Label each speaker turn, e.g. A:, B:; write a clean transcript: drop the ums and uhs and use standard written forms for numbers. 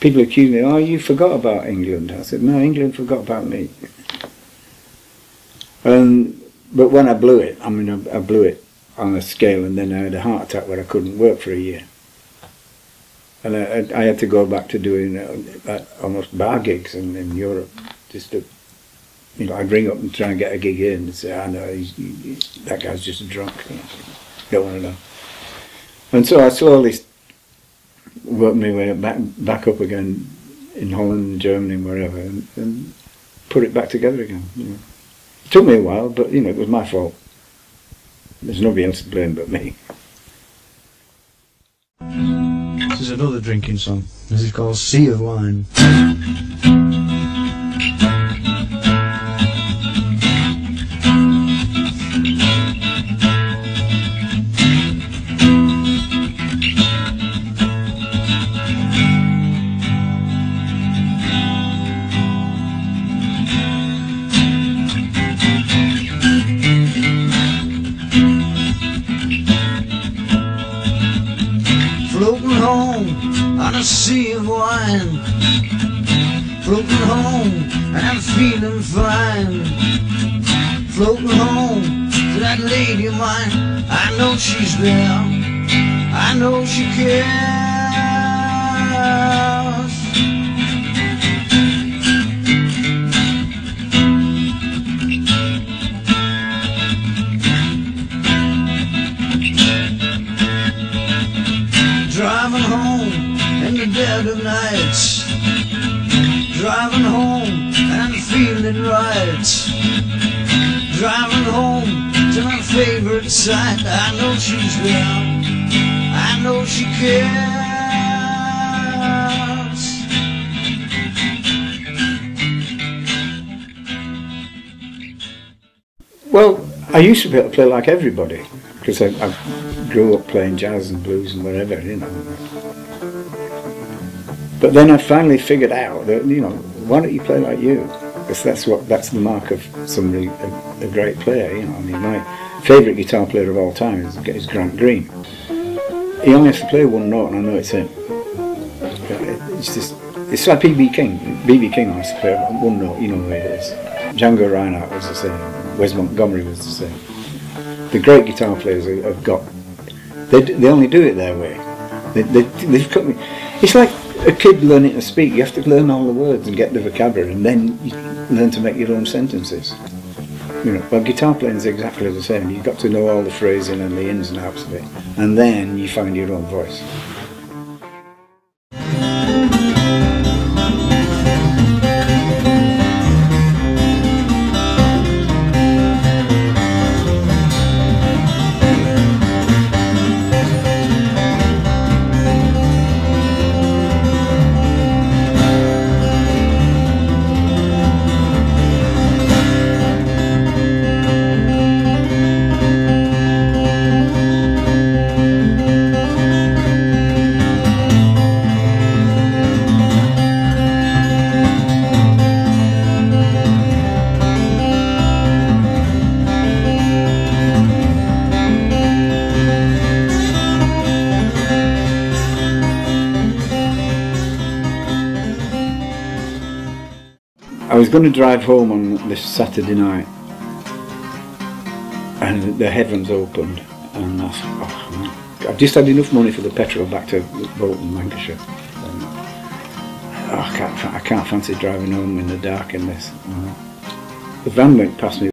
A: people accuse me, oh, you forgot about England. I said, no, England forgot about me. But when I blew it, I mean, I blew it on a scale, and then I had a heart attack where I couldn't work for a year. And I had to go back to doing almost bar gigs in Europe, just to, you know, I'd ring up and try and get a gig in and say, I know, that guy's just drunk, you know, don't want to know. And so I slowly worked my way back up again in Holland and Germany and wherever, and put it back together again. You know. It took me a while, but you know, it was my fault. There's nobody else to blame but me.
B: This is another drinking song. This is called Sea of Wine. Floating home on a sea of wine, floating home and I'm feeling fine. Floating home to that lady of mine, I know she's there, I know she cares. Driving home in the dead of night, driving home and I'm feeling right. Driving home to my favorite site, I know she's there, I know she cares.
A: Well, I used to be able to play like everybody, because I grew up playing jazz and blues and whatever, you know. But then I finally figured out that, you know, why don't you play like you? Because that's the mark of somebody, a great player, you know. I mean, my favourite guitar player of all time is Grant Green. He only has to play one note and I know it's him. It's like B.B. King. B.B. King has to play one note, you know who it is. Django Reinhardt was the same. Wes Montgomery was the same. The great guitar players have got, they only do it their way. They've cut me. It's like a kid learning to speak. You have to learn all the words and get the vocabulary, and then you learn to make your own sentences. You know, well, guitar playing is exactly the same. You've got to know all the phrasing and the ins and outs of it, and then you find your own voice. I was going to drive home on this Saturday night, and the heavens opened, and I thought, oh, man. I've just had enough money for the petrol back to Bolton, Lancashire. I can't fancy driving home in the dark in this. The van went past me